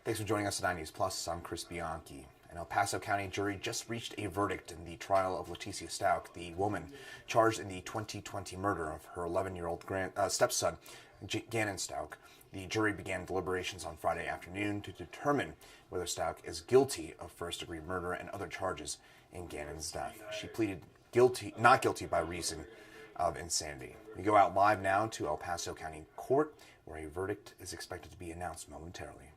Thanks for joining us at 9 News Plus. I'm Chris Bianchi. An El Paso County jury just reached a verdict in the trial of Letecia Stauch, the woman charged in the 2020 murder of her 11-year-old stepson, Gannon Stauch. The jury began deliberations on Friday afternoon to determine whether Stauch is guilty of first-degree murder and other charges in Gannon's death. She pleaded not guilty by reason of insanity. We go out live now to El Paso County Court, where a verdict is expected to be announced momentarily.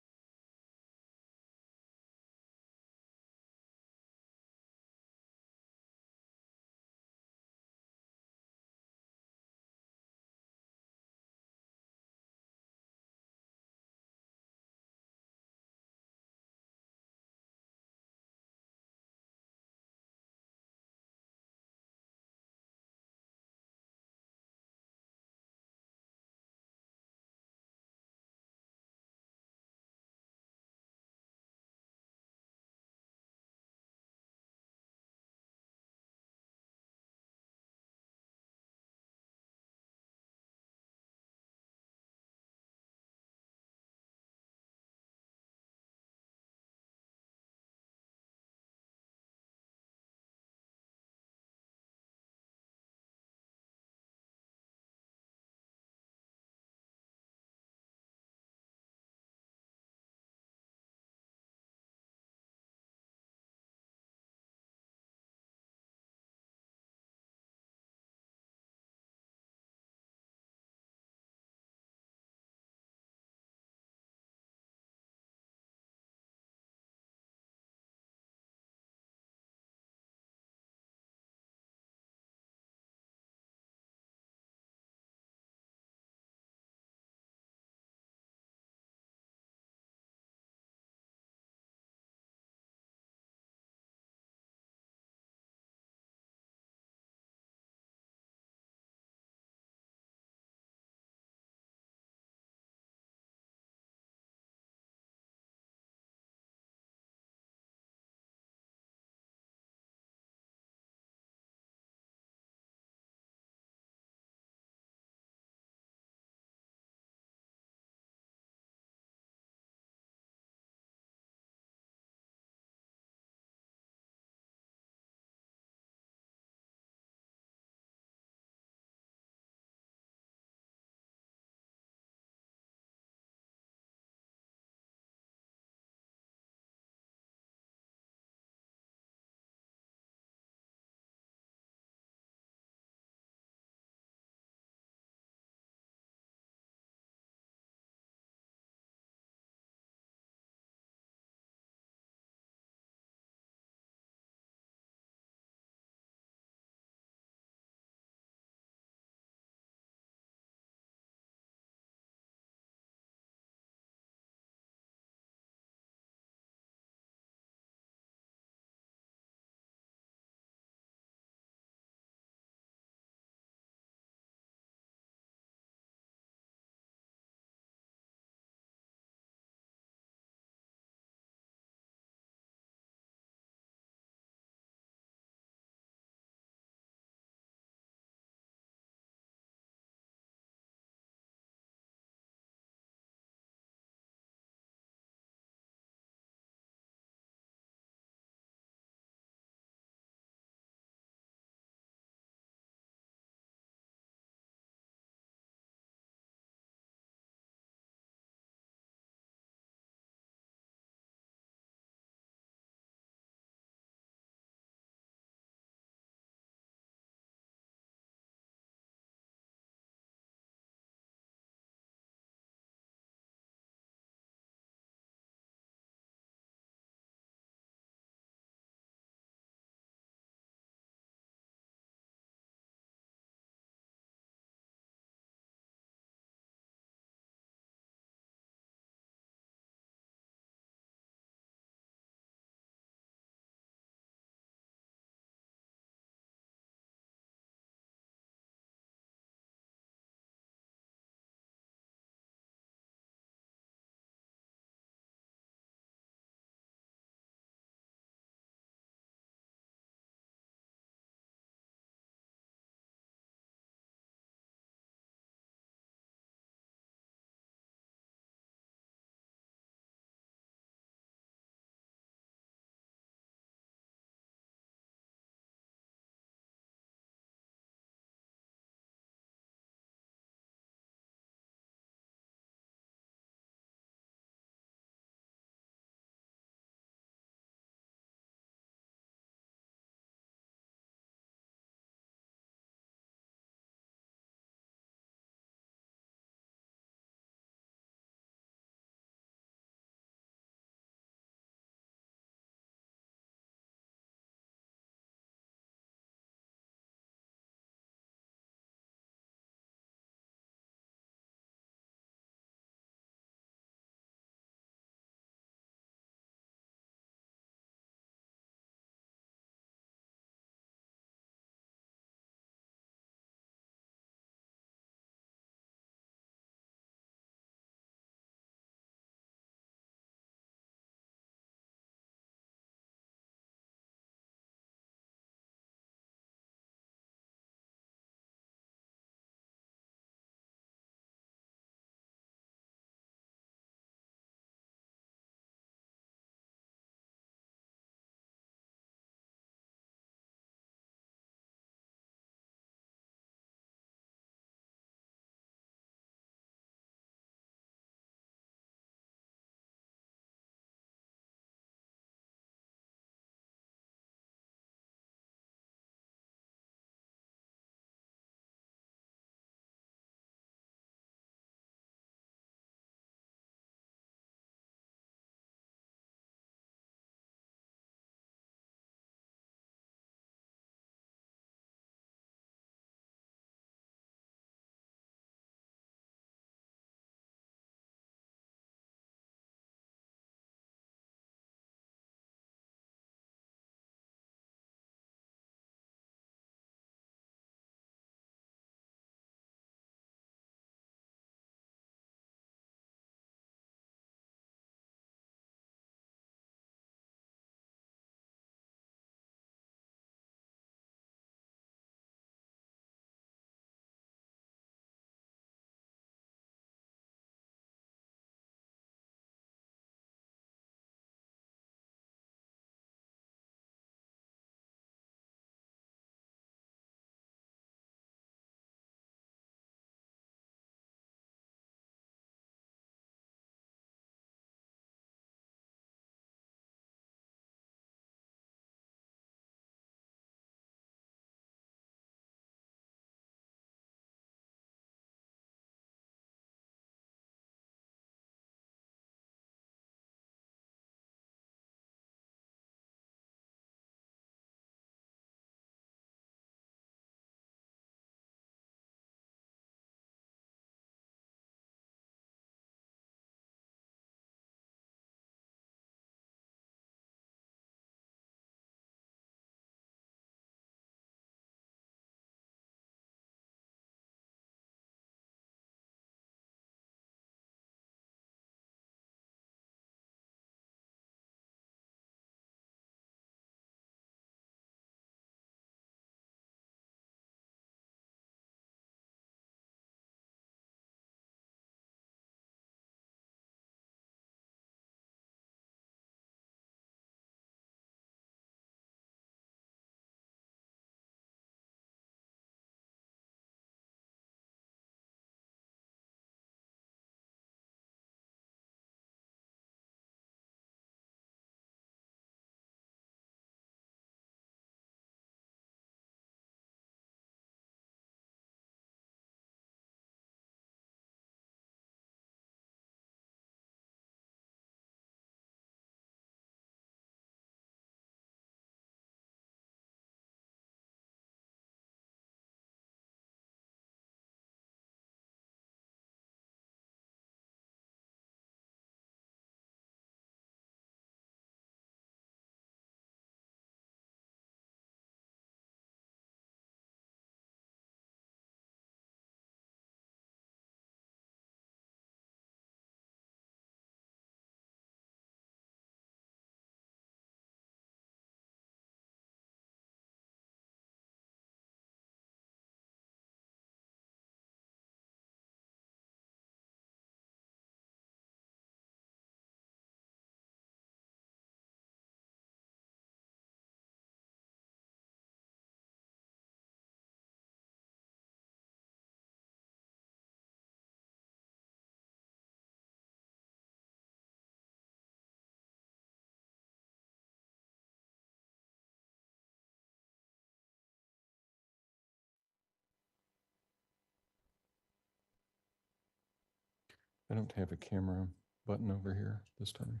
I don't have a camera button over here this time.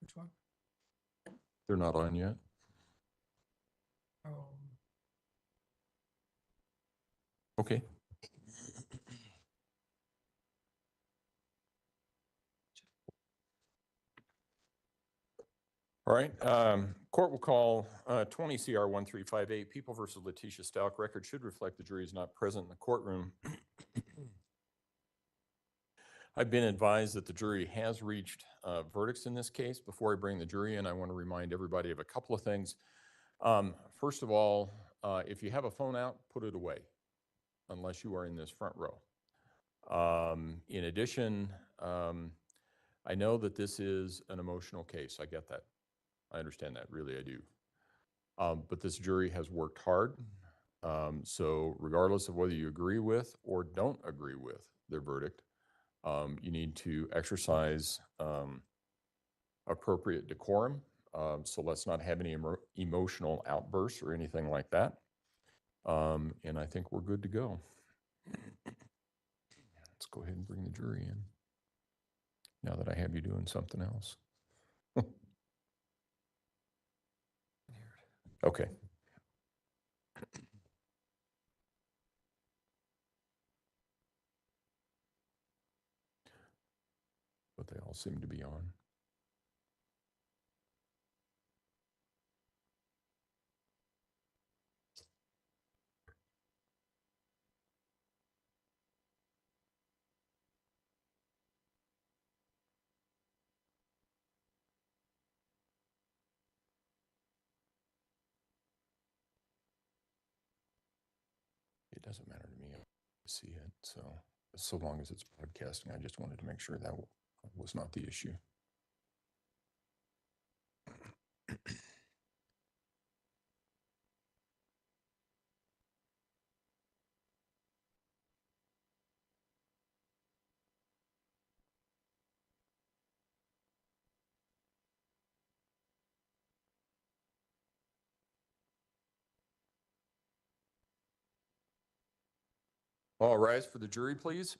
Which one? They're not on yet. Oh, Okay. All right. Court will call 20 CR 1358, People versus Letecia Stauch. Record should reflect the jury is not present in the courtroom. I've been advised that the jury has reached verdicts in this case. Before I bring the jury in, I want to remind everybody of a couple of things. First of all, if you have a phone out, put it away, unless you are in this front row. In addition, I know that this is an emotional case. I get that. I understand that, really I do. But this jury has worked hard. So regardless of whether you agree with or don't agree with their verdict, you need to exercise appropriate decorum. So let's not have any emotional outbursts or anything like that. And I think we're good to go. Let's go ahead and bring the jury in, now that I have you doing something else. Okay. But they all seem to be on. It doesn't matter to me. I see it. So long as it's broadcasting, I just wanted to make sure that was not the issue. All rise for the jury, please.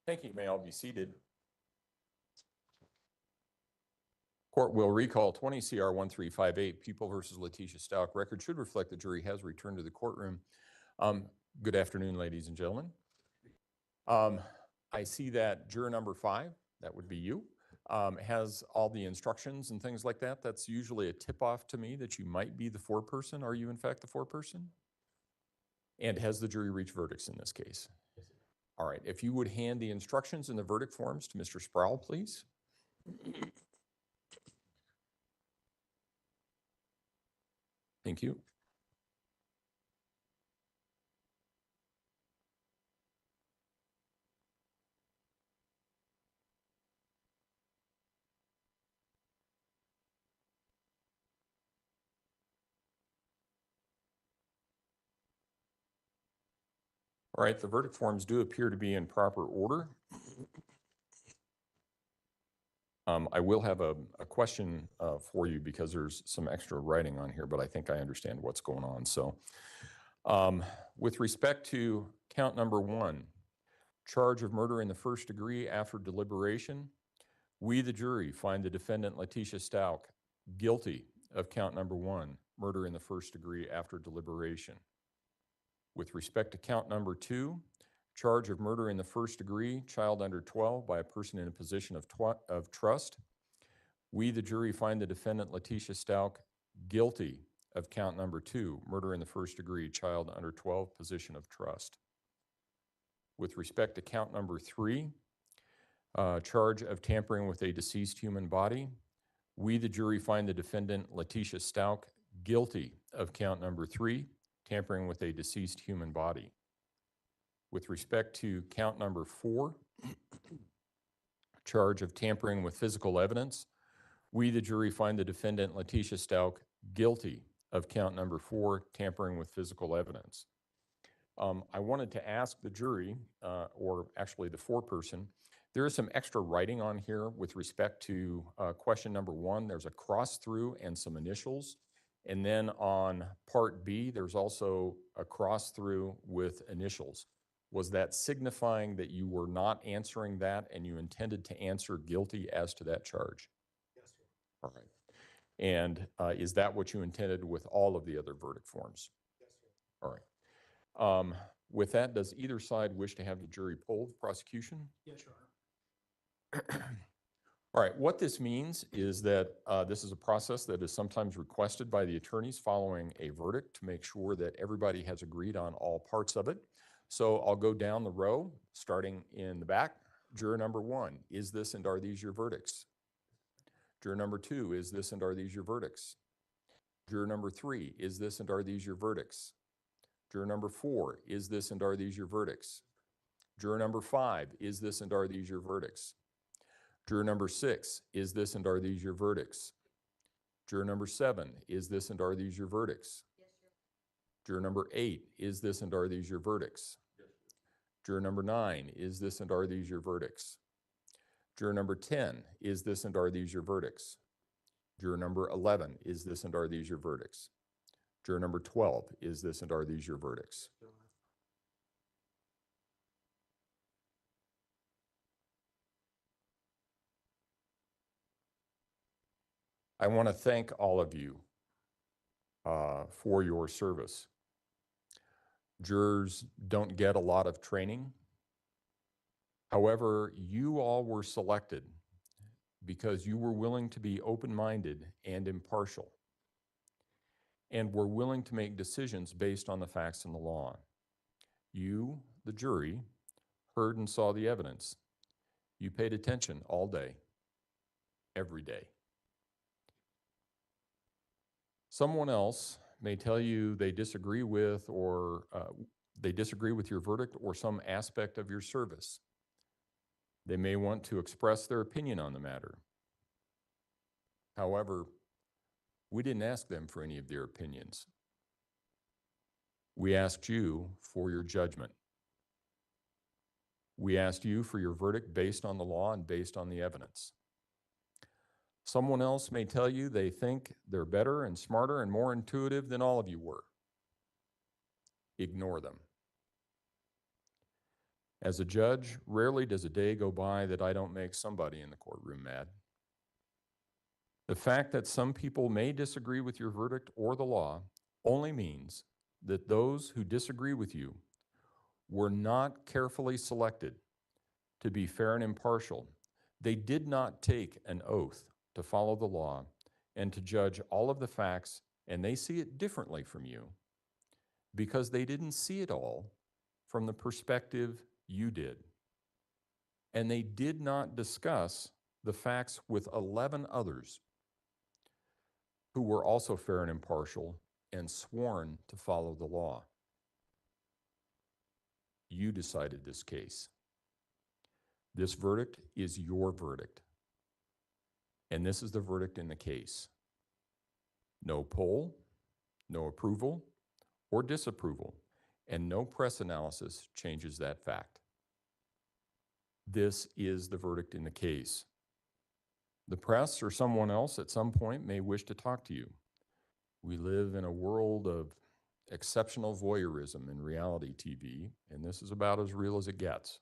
Thank you. May all be seated. Court will recall 20 CR 1358, People versus Letecia Stauch. Record should reflect the jury has returned to the courtroom. Good afternoon, ladies and gentlemen. I see that juror number 5, that would be you, has all the instructions and things like that. That's usually a tip-off to me that you might be the foreperson. Are you in fact the foreperson? And has the jury reached verdicts in this case? Yes. All right, if you would hand the instructions and the verdict forms to Mr. Sproul, please. Thank you. All right, the verdict forms do appear to be in proper order. I will have a question for you because there's some extra writing on here, but I think I understand what's going on. So with respect to count number 1, charge of murder in the first degree after deliberation, we, the jury, find the defendant Letecia Stauch guilty of count number 1, murder in the first degree after deliberation. With respect to count number 2, charge of murder in the first degree, child under 12 by a person in a position of trust, we, the jury, find the defendant Letecia Stauch guilty of count number 2, murder in the first degree, child under 12, position of trust. With respect to count number 3, charge of tampering with a deceased human body, we, the jury, find the defendant Letecia Stauch guilty of count number 3, tampering with a deceased human body. With respect to count number 4, charge of tampering with physical evidence, we, the jury, find the defendant Letecia Stauch guilty of count number 4, tampering with physical evidence. I wanted to ask the jury, or actually the foreperson, there is some extra writing on here with respect to question number 1. There's a cross through and some initials. And then on part B, there's also a cross through with initials. Was that signifying that you were not answering that and you intended to answer guilty as to that charge? Yes, sir. All right. And is that what you intended with all of the other verdict forms? Yes, sir. All right. With that, does either side wish to have the jury poll the prosecution? Yes, Your Honor. All right, what this means is that this is a process that is sometimes requested by the attorneys following a verdict to make sure that everybody has agreed on all parts of it. So I'll go down the row, starting in the back. Juror number 1, is this and are these your verdicts? Juror number 2, is this and are these your verdicts? Juror number 3, is this and are these your verdicts? Juror number 4, is this and are these your verdicts? Juror number 5, is this and are these your verdicts? Juror number 6, is this and are these your verdicts? Juror number 7, is this and are these your verdicts? Yes, sir. Juror number 8, is this and are these your verdicts? Yes, sir. Juror number 9, is this and are these your verdicts? Juror number 10, is this and are these your verdicts? Juror number 11, is this and are these your verdicts? Juror number 12, is this and are these your verdicts? Your Honor. I want to thank all of you for your service. Jurors don't get a lot of training. However, you all were selected because you were willing to be open-minded and impartial, and were willing to make decisions based on the facts and the law. You, the jury, heard and saw the evidence. You paid attention all day, every day. Someone else may tell you they disagree with your verdict or some aspect of your service. They may want to express their opinion on the matter. However, we didn't ask them for any of their opinions. We asked you for your judgment. We asked you for your verdict based on the law and based on the evidence. Someone else may tell you they think they're better and smarter and more intuitive than all of you were. Ignore them. As a judge, rarely does a day go by that I don't make somebody in the courtroom mad. The fact that some people may disagree with your verdict or the law only means that those who disagree with you were not carefully selected to be fair and impartial. They did not take an oath to follow the law and to judge all of the facts, and they see it differently from you because they didn't see it all from the perspective you did. And they did not discuss the facts with 11 others who were also fair and impartial and sworn to follow the law. You decided this case. This verdict is your verdict. And this is the verdict in the case. No poll, no approval or disapproval, and no press analysis changes that fact. This is the verdict in the case. The press or someone else at some point may wish to talk to you. We live in a world of exceptional voyeurism in reality TV, and this is about as real as it gets.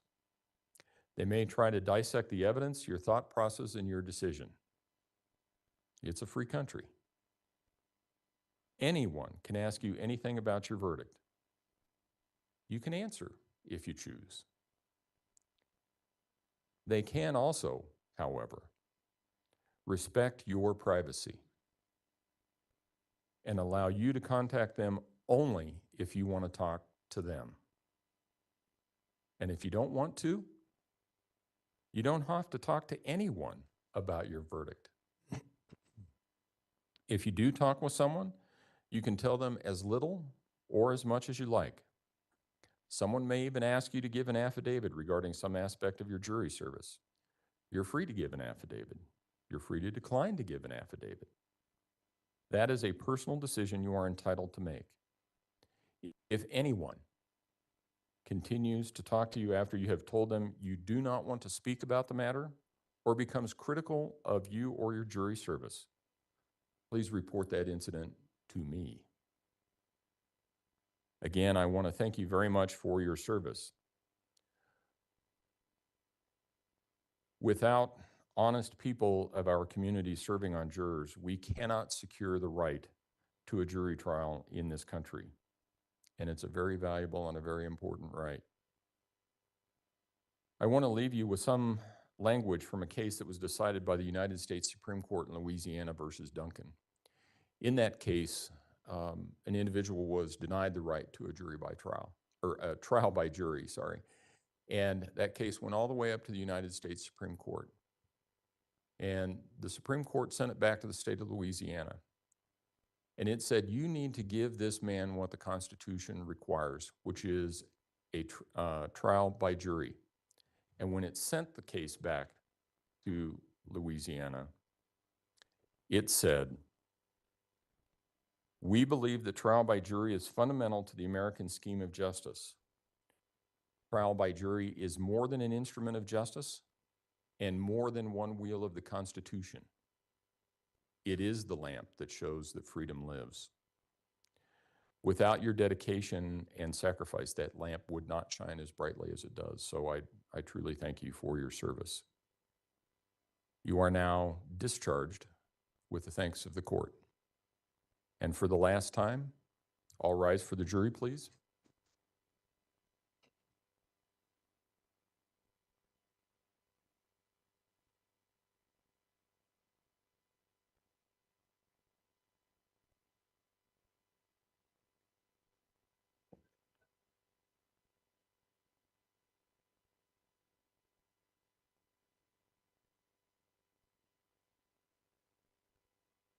They may try to dissect the evidence, your thought process, and your decision. It's a free country. Anyone can ask you anything about your verdict. You can answer if you choose. They can also, however, respect your privacy and allow you to contact them only if you want to talk to them. And if you don't want to, you don't have to talk to anyone about your verdict. If you do talk with someone, you can tell them as little or as much as you like. Someone may even ask you to give an affidavit regarding some aspect of your jury service. You're free to give an affidavit. You're free to decline to give an affidavit. That is a personal decision you are entitled to make. If anyone continues to talk to you after you have told them you do not want to speak about the matter, or becomes critical of you or your jury service, please report that incident to me. Again, I want to thank you very much for your service. Without honest people of our community serving on jurors, we cannot secure the right to a jury trial in this country. And it's a very valuable and a very important right. I want to leave you with some language from a case that was decided by the United States Supreme Court in Louisiana versus Duncan. In that case, an individual was denied the right to a jury by trial, or a trial by jury, sorry. And that case went all the way up to the United States Supreme Court. And the Supreme Court sent it back to the state of Louisiana. And it said, you need to give this man what the Constitution requires, which is a trial by jury. And when it sent the case back to Louisiana, it said, we believe that trial by jury is fundamental to the American scheme of justice. Trial by jury is more than an instrument of justice and more than one wheel of the Constitution. It is the lamp that shows that freedom lives. Without your dedication and sacrifice, that lamp would not shine as brightly as it does. So I truly thank you for your service. You are now discharged with the thanks of the court. And for the last time, all rise for the jury, please.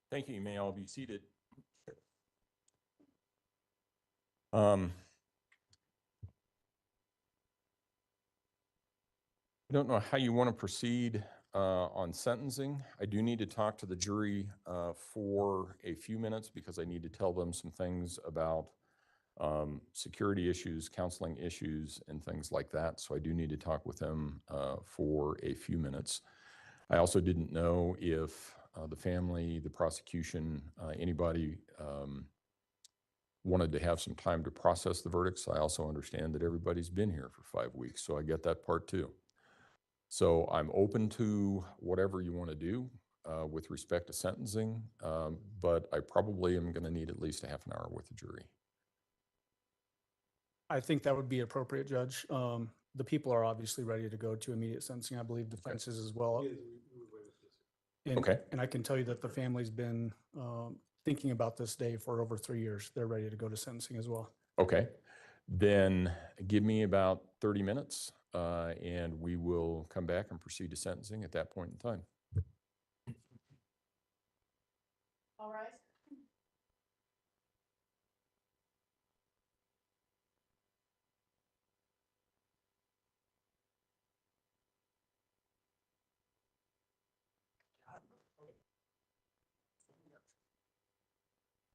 Thank you. You may all be seated. I don't know how you want to proceed on sentencing. I do need to talk to the jury for a few minutes because I need to tell them some things about security issues, counseling issues, and things like that. So I do need to talk with them for a few minutes. I also didn't know if the family, the prosecution, anybody wanted to have some time to process the verdicts. I also understand that everybody's been here for 5 weeks, so I get that part too. So I'm open to whatever you want to do with respect to sentencing, but I probably am going to need at least a half an hour with the jury. I think that would be appropriate, Judge. The people are obviously ready to go to immediate sentencing. I believe defense is as well. And, Okay. and I can tell you that the family's been thinking about this day for over 3 years. They're ready to go to sentencing as well. Okay, then give me about 30 minutes and we will come back and proceed to sentencing at that point in time. All right.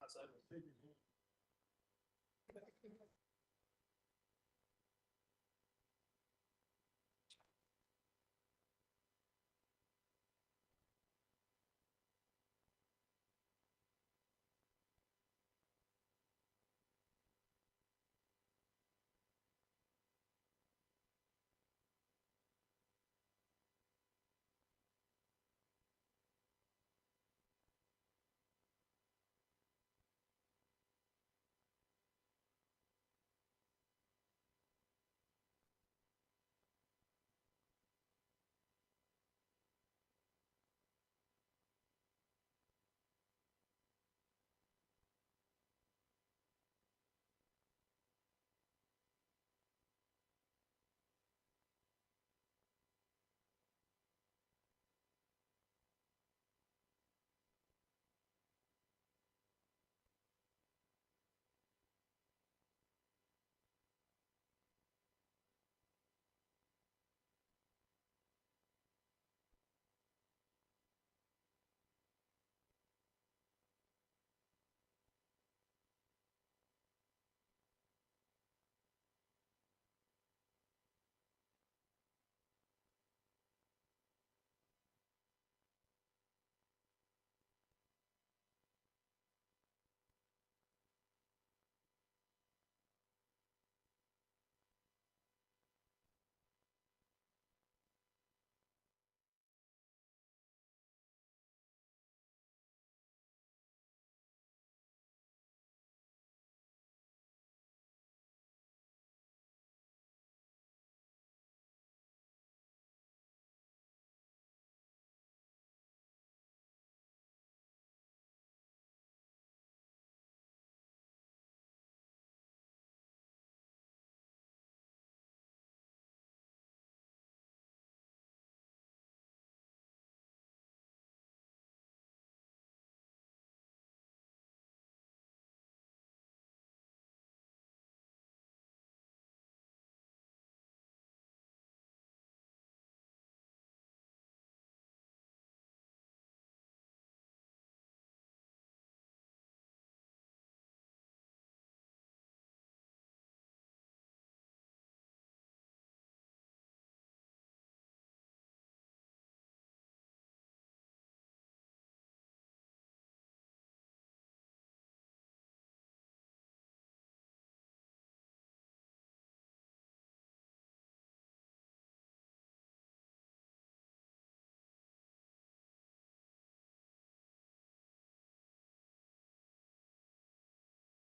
Outside of the